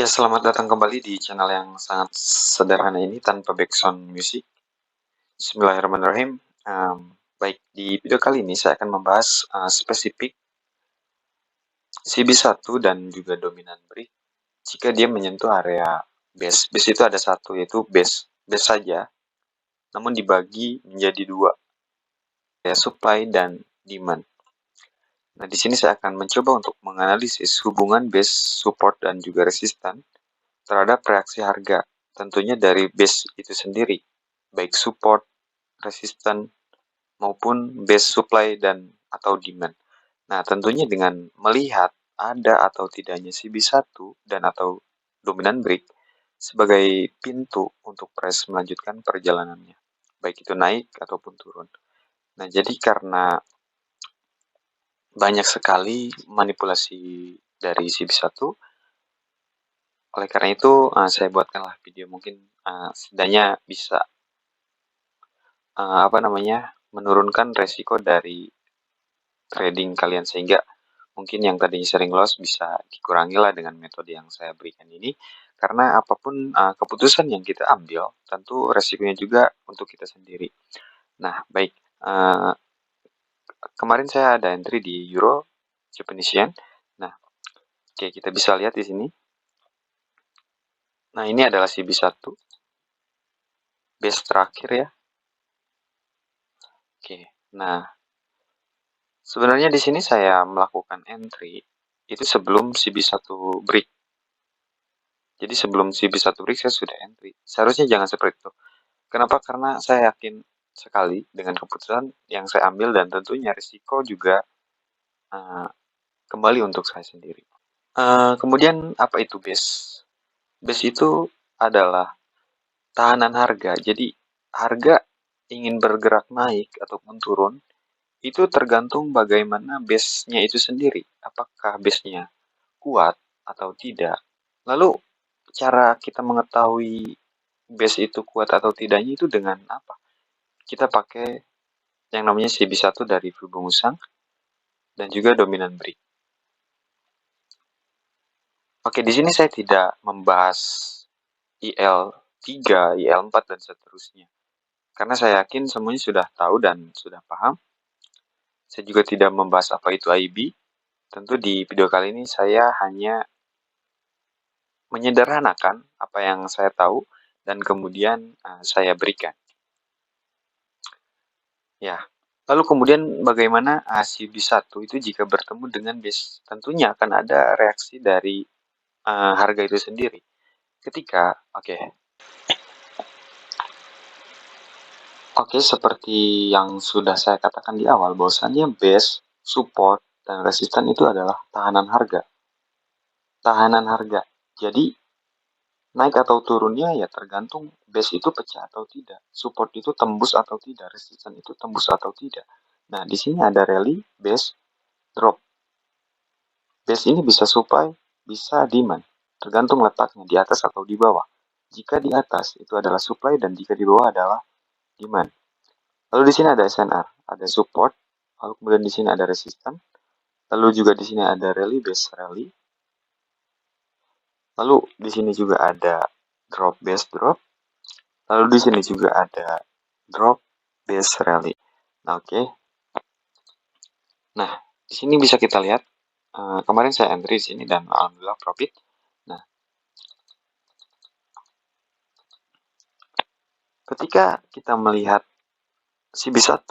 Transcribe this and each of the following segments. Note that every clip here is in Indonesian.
Ya, selamat datang kembali di channel yang sangat sederhana ini tanpa background music. Bismillahirrahmanirrahim. Baik, di video kali ini saya akan membahas spesifik CB1 dan juga dominan break jika dia menyentuh area base. Base itu ada satu, yaitu base saja, namun dibagi menjadi dua, ya, supply dan demand. Nah, di sini saya akan mencoba untuk menganalisis hubungan base, support, dan juga resistan terhadap reaksi harga, tentunya dari base itu sendiri, baik support, resisten, maupun base supply dan atau demand. Nah, tentunya dengan melihat ada atau tidaknya CB1 dan atau dominant break sebagai pintu untuk price melanjutkan perjalanannya, baik itu naik ataupun turun. Nah, jadi karena banyak sekali manipulasi dari CB1, oleh karena itu saya buatkanlah video, mungkin setidaknya bisa menurunkan resiko dari trading kalian, sehingga mungkin yang tadinya sering loss bisa dikurangi lah dengan metode yang saya berikan ini. Karena apapun keputusan yang kita ambil, tentu resikonya juga untuk kita sendiri. Nah, baik, kemarin saya ada entry di Euro Japanese Yen. Nah, oke, kita bisa lihat di sini. Nah, ini adalah CB1 base terakhir ya. Oke, nah sebenarnya di sini saya melakukan entry itu sebelum CB1 break. Jadi sebelum CB1 break saya sudah entry. Seharusnya jangan seperti itu. Kenapa? Karena saya yakin sekali dengan keputusan yang saya ambil, dan tentunya risiko juga kembali untuk saya sendiri. Kemudian apa itu base? Base itu adalah tahanan harga. Jadi harga ingin bergerak naik ataupun turun, itu tergantung bagaimana base-nya itu sendiri. Apakah base-nya kuat atau tidak. Lalu cara kita mengetahui base itu kuat atau tidaknya itu dengan apa? Kita pakai yang namanya CB1 dari Fibonacci dan juga dominan break. Oke, di sini saya tidak membahas IL3, IL4 dan seterusnya. Karena saya yakin semuanya sudah tahu dan sudah paham. Saya juga tidak membahas apa itu IB. Tentu di video kali ini saya hanya menyederhanakan apa yang saya tahu dan kemudian saya berikan. Ya, lalu kemudian bagaimana CB1 itu jika bertemu dengan base? Tentunya akan ada reaksi dari harga itu sendiri. Ketika, Oke, seperti yang sudah saya katakan di awal, bahwasannya base, support, dan resisten itu adalah tahanan harga. Tahanan harga. Jadi, naik atau turunnya ya tergantung base itu pecah atau tidak, support itu tembus atau tidak, resisten itu tembus atau tidak. Nah, di sini ada rally, base, drop. Base ini bisa supply, bisa demand, tergantung letaknya di atas atau di bawah. Jika di atas itu adalah supply dan jika di bawah adalah demand. Lalu di sini ada SNR, ada support, lalu kemudian di sini ada resistance, lalu juga di sini ada rally, base rally. Lalu di sini juga ada drop, base drop. Lalu di sini juga ada drop, base rally. Nah, oke. Nah, di sini bisa kita lihat kemarin saya entry di sini dan alhamdulillah profit. Nah, ketika kita melihat CB1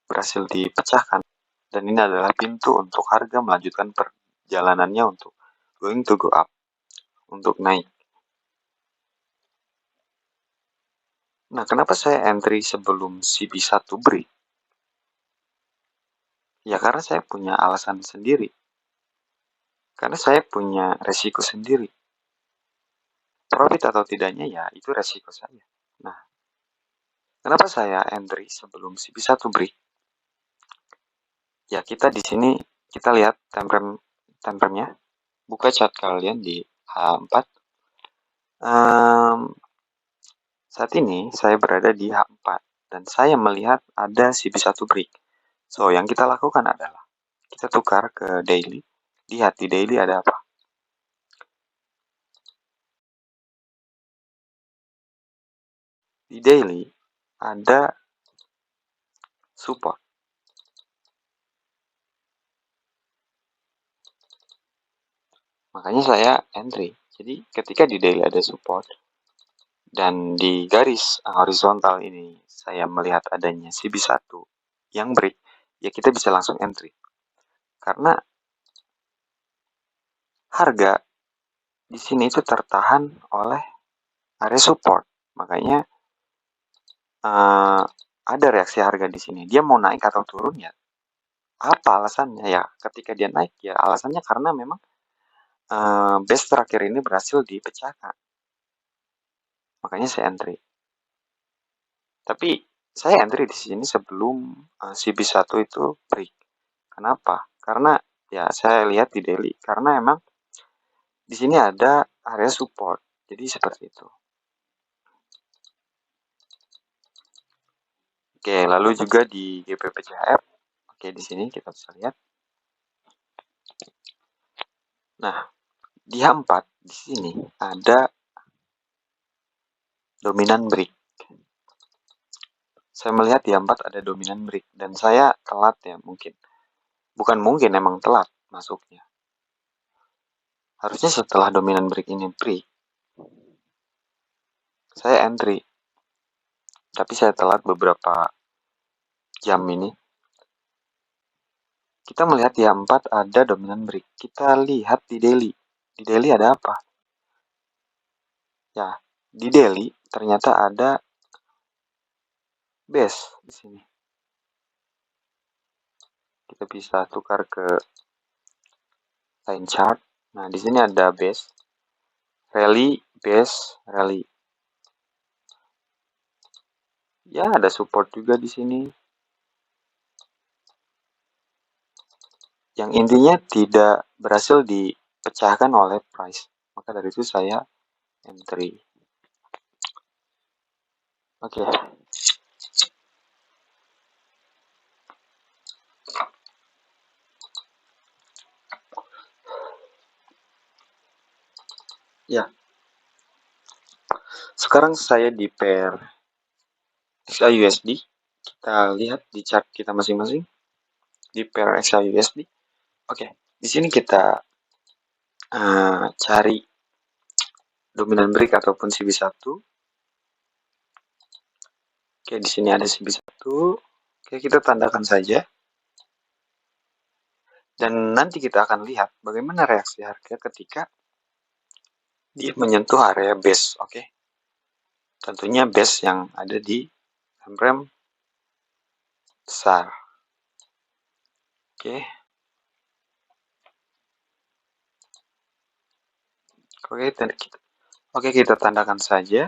berhasil dipecahkan, dan ini adalah pintu untuk harga melanjutkan perjalanannya untuk going to go up, untuk naik. Nah, kenapa saya entry sebelum CB1 break? Ya, karena saya punya alasan sendiri. Karena saya punya resiko sendiri. Profit atau tidaknya ya itu resiko saya. Nah, kenapa saya entry sebelum CB1 break? Ya, kita di sini kita lihat time frame-nya. Buka chart kalian di H4. Saat ini saya berada di H4 dan saya melihat ada CB1 break. So, yang kita lakukan adalah kita tukar ke daily. Lihat di daily ada apa. di daily ada support. Makanya saya entry. Jadi ketika di daily ada support dan di garis horizontal ini saya melihat adanya CB1 yang break, ya kita bisa langsung entry. Karena harga di sini itu tertahan oleh area support. Makanya ada reaksi harga di sini. Dia mau naik atau turun ya. Apa alasannya ya? Ketika dia naik ya alasannya karena memang base terakhir ini berhasil dipecahkan. Makanya saya entry. Tapi saya entry di sini sebelum CB1 itu break. Kenapa? Karena ya saya lihat di daily karena emang di sini ada area support. Jadi seperti itu. Oke, lalu juga di GPPCHF. Oke, di sini kita bisa lihat. Nah, di H4 di sini ada dominan break. Saya melihat di H4 ada dominan break dan saya telat ya mungkin. Bukan mungkin, emang telat masuknya. Harusnya setelah dominan break ini break, saya entry. Tapi saya telat beberapa jam ini. Kita melihat di H4 ada dominan break. Kita lihat di daily. Di daily ada apa? Ya, di daily ternyata ada base di sini. Kita bisa tukar ke line chart. Nah, di sini ada base, rally, base, rally. Ya, ada support juga di sini. Yang intinya tidak berhasil dipecahkan oleh price. Maka dari itu saya entry. Oke. Ya. Sekarang saya di pair XAUSD. Kita lihat di chart kita masing-masing di pair XAUSD. Oke, di sini kita cari dominan break ataupun CB1. Oke, di sini ada CB1. Oke, kita tandakan saja. Dan nanti kita akan lihat bagaimana reaksi harga ketika dia menyentuh area base. Oke. Tentunya base yang ada di time frame besar. Oke. Oke, kita tandakan saja.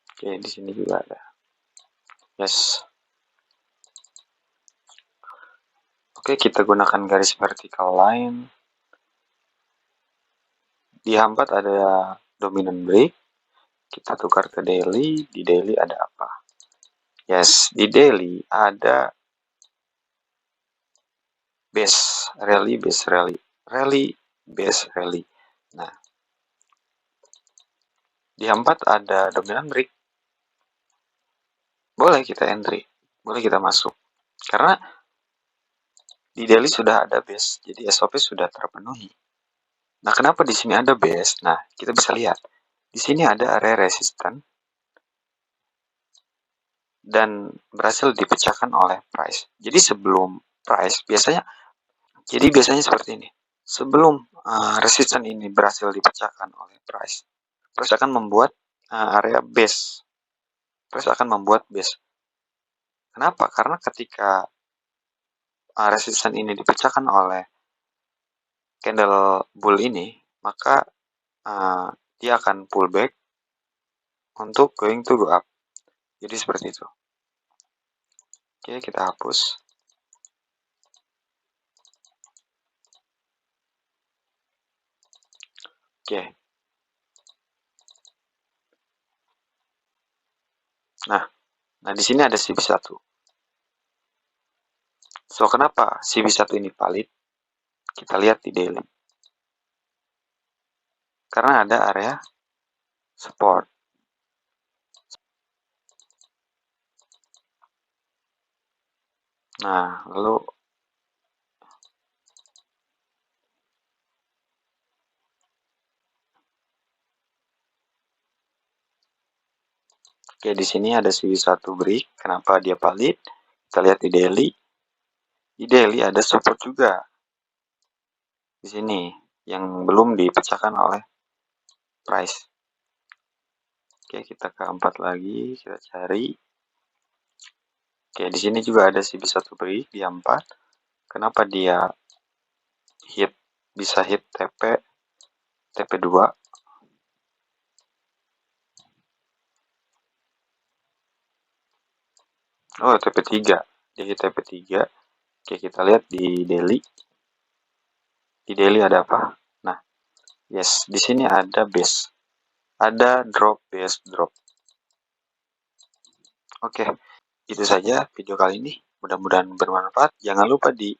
Oke, di sini juga ada. Yes. Oke, kita gunakan garis vertical line. Di H4 ada dominant break. Kita tukar ke daily. Di daily ada apa? Yes, di daily ada base rally, base rally, rally, base rally. Nah, di H4 ada dominan break. Boleh kita entry, boleh kita masuk. Karena di daily sudah ada base, jadi SOP sudah terpenuhi. Nah, kenapa di sini ada base? Nah, kita bisa lihat. Di sini ada area resisten dan berhasil dipecahkan oleh price. Jadi sebelum price biasanya seperti ini. Sebelum resisten ini berhasil dipecahkan oleh price akan membuat area base. Price akan membuat base. Kenapa? Karena ketika resisten ini dipecahkan oleh candle bull ini, maka dia akan pullback untuk going to go up. Jadi seperti itu. Oke, kita hapus. Oke. Nah di sini ada CB1. So, kenapa CB1 ini valid? Kita lihat di daily. Karena ada area support. Nah, lalu oke, di sini ada CB1 break. Kenapa dia valid? Kita lihat di daily. Di daily ada support juga. Di sini yang belum dipecahkan oleh price. Oke, kita ke 4 lagi, kita cari. Oke, di sini juga ada CB1 break di 4. Kenapa dia bisa hit TP2? Oh, TP3. Dia hit TP3. Oke, kita lihat di daily. Di daily ada apa? Nah, yes, di sini ada base. Ada drop, base, drop. Oke, itu saja video kali ini. Mudah-mudahan bermanfaat. Jangan lupa di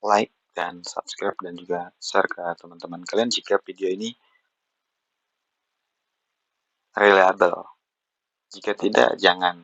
like dan subscribe dan juga share ke teman-teman kalian jika video ini reliable. Jika tidak, jangan.